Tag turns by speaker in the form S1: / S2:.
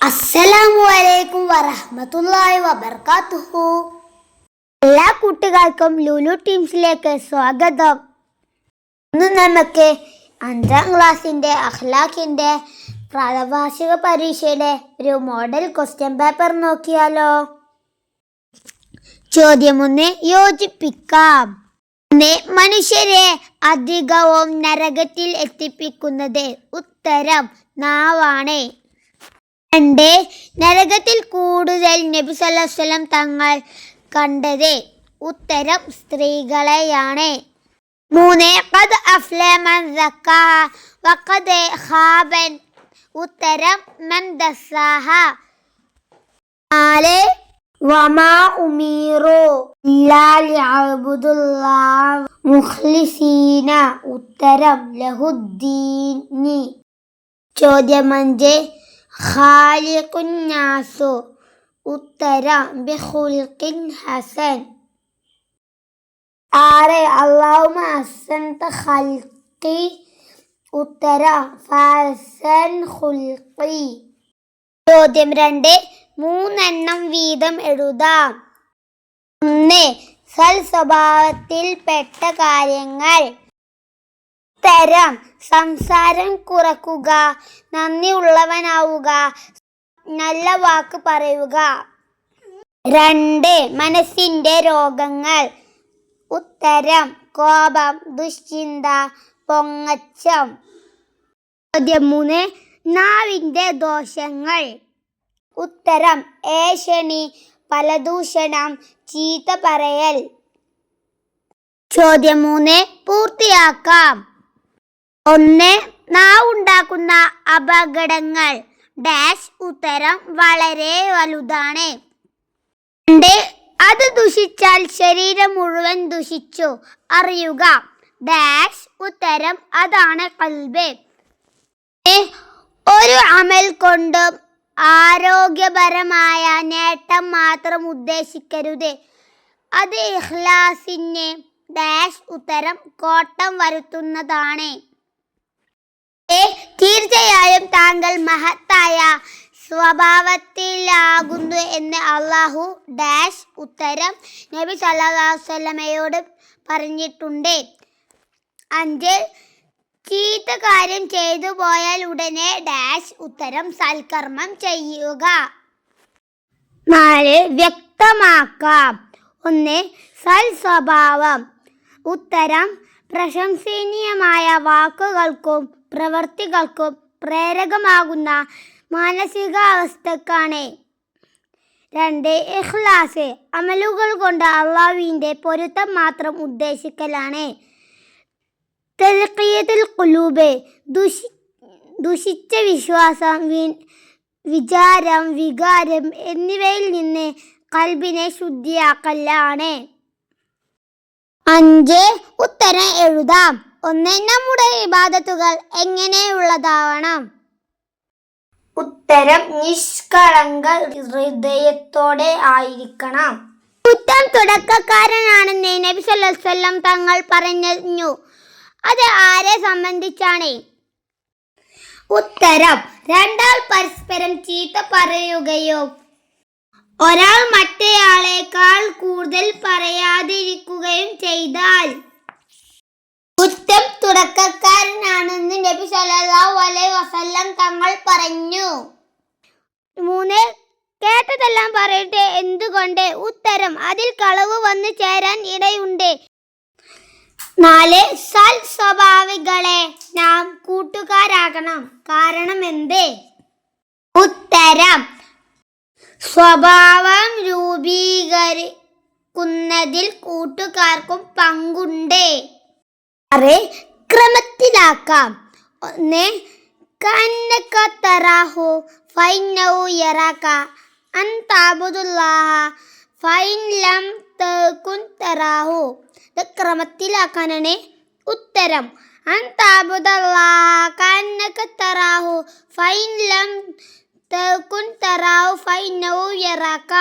S1: അസ്സലാമു അലൈക്കും വറഹ്മത്തുള്ളാഹി വബർക്കാത്തുഹു. എല്ലാ കൂട്ടുകാർക്കും ലുലു ടീംസിലേക്ക് സ്വാഗതം. ഇന്ന് നമുക്ക് 5ാം ക്ലാസ്സിൻ്റെ അഖ്ലാഖിൻ്റെ പ്രാഥവാർഷിക പരീക്ഷയുടെ ഒരു മോഡൽ ക്വസ്റ്റ്യൻ പേപ്പർ നോക്കിയാലോ. ചോദ്യം 1, യോജിപ്പിക്കാം. മനുഷ്യരെ അധികവും നരകത്തിൽ എത്തിപ്പിക്കുന്നത് ഉത്തരം നാവാണ്. 2, നരകത്തിൽ കൂടുതൽ നബി സല്ലല്ലാഹു അലൈഹി വസല്ലം തങ്ങൾ കണ്ടത് ഉത്തരം സ്ത്രീകളെയാണ്. 3, ഖദ് അഫ്ലഹ മൻ സക്കാഹ വഖദ് ഖാബ ഉത്തരം മൻ ദസ്സാഹ. 4, വമാ ഉമീറു ഇല്ലാ ലിയഅ്ബുദുല്ലാഹ മുഖ്ലിസീന ഉത്തരം ലഹുദ്ദീൻ. ചോദ്യം 5, ഖാലിഖുൻ നാസു ഉത്തരം ബിഖുൽഖിൻ ഹസൻ. 6, അല്ലാഹുമ്മ അഹ്സൻത ഖൽഖി ഉത്തരം ഫഹ്സൻ ഖുൽഖി. ചോദ്യം 2, 3 എണ്ണം വീതം എഴുതാം. 1, സൽ സ്വഭാവത്തിൽപ്പെട്ട കാര്യങ്ങൾ. ഉത്തരം സംസാരം കുറക്കുക, നന്ദിയുള്ളവനാവുക, നല്ല വാക്ക് പറയുക. 2, മനസ്സിൻ്റെ രോഗങ്ങൾ. ഉത്തരം കോപം, ദുശ്ചിന്ത, പൊങ്ങച്ചം. ചോദ്യം 3, നാവിൻ്റെ ദോഷങ്ങൾ. ഉത്തരം ഏഷണി, പലദൂഷണം, ചീത്ത പറയൽ. ചോദ്യം 3 പൂർത്തിയാക്കാം. 1, നാവുണ്ടാക്കുന്ന അപകടങ്ങൾ ഡാഷ് ഉത്തരം വളരെ വലുതാണ്. 2, അത് ദുഷിച്ചാൽ ശരീരം മുഴുവൻ ദുഷിച്ചു അറിയുക ഡാഷ് ഉത്തരം അതാണ് ഖൽബ്. ഒരു അമൽ കൊണ്ടും ആരോഗ്യപരമായ നേട്ടം മാത്രം ഉദ്ദേശിക്കരുത്, അത് ഇഖ്ലാസിന് ഡാഷ് ഉത്തരം കോട്ടം വരുത്തുന്നതാണ്. തീർച്ചയായും താങ്കൾ മഹത്തായ സ്വഭാവത്തിലാകുന്നു എന്ന് അല്ലാഹു ഡാഷ് ഉത്തരം നബി സല്ലല്ലാഹു അലൈഹി വസല്ലമയോട് പറഞ്ഞിട്ടുണ്ട്. 5, ചീത്ത കാര്യം ചെയ്തു പോയാൽ ഉടനെ ഡാഷ് ഉത്തരം സൽക്കർമ്മം ചെയ്യുക. 4, വ്യക്തമാക്കാം. 1, സൽ സ്വഭാവം ഉത്തരം പ്രശംസനീയമായ വാക്കുകൾക്കും പ്രവൃത്തികൾക്കും പ്രേരകമാകുന്ന മാനസികാവസ്ഥക്കാണ്. 2, ഇഖ്ലാസ് അമലുകൾ കൊണ്ട് അല്ലാഹുവിൻ്റെ പൊരുത്തം മാത്രം ഉദ്ദേശിക്കലാണ്. തസ്കിയത്തുൽ ഖുലൂബ് ദുഷിച്ച വിശ്വാസം, വിചാരം, വികാരം എന്നിവയിൽ നിന്ന് ഖൽബിനെ ശുദ്ധിയാക്കലാണ്. 5, ഉത്തരം എഴുതാം. 1, നമ്മുടെ ഇബാദത്തുകൾ എങ്ങനെയുള്ളതാവണം. ഉത്തരം നിഷ്കളങ്ക ഹൃദയത്തോടെ ആയിരിക്കണം. കുറ്റം തുടക്കക്കാരനാണെന്ന് നബി സല്ലല്ലാഹു അലൈഹി വസല്ലം തങ്ങൾ പറഞ്ഞു, അത് ആരെ സംബന്ധിച്ചാണ്. ഉത്തരം രണ്ടാൾ പരസ്പരം ചീത്ത പറയുകയോ ഒരാൾ മറ്റേയാളേക്കാൾ കൂടുതൽ പറയാതിരിക്കുകയും ചെയ്താൽ. കുറ്റം തുടക്കക്കാരനാണെന്ന് നബി സല്ലല്ലാഹു അലൈഹി വസല്ലം തങ്ങൾ പറഞ്ഞു. 3, കേട്ടതെല്ലാം പറയട്ടെ എന്തുകൊണ്ട്. ഉത്തരം അതിൽ കളവ് വന്നു ചേരാൻ ഇടയുണ്ട്. 4, സൽ സ്വഭാവികളെ നാം കൂട്ടുകാരാകണം. കാരണം എന്ത്. ഉത്തരം സ്വഭാവം രൂപീകരിക്കുന്നതിൽ കൂട്ടുകാർക്കും പങ്കുണ്ട്. 6, ക്രമത്തിലാക്കാം. 1, കന്നക തറാഹു ഫൈന്നഹു യറാക അൻ തഅബുദുല്ലാഹ ഫൈൻ ലം തകുൻ തറാഹു. ഇത് ക്രമത്തിലാക്കാനാണ്. ഉത്തരം അൻ തഅബുദല്ലാഹ കന്നക തറാഹു ഫൈൻ ലം തകുൻ തറാഹു ഫൈന്നഹു യറാക.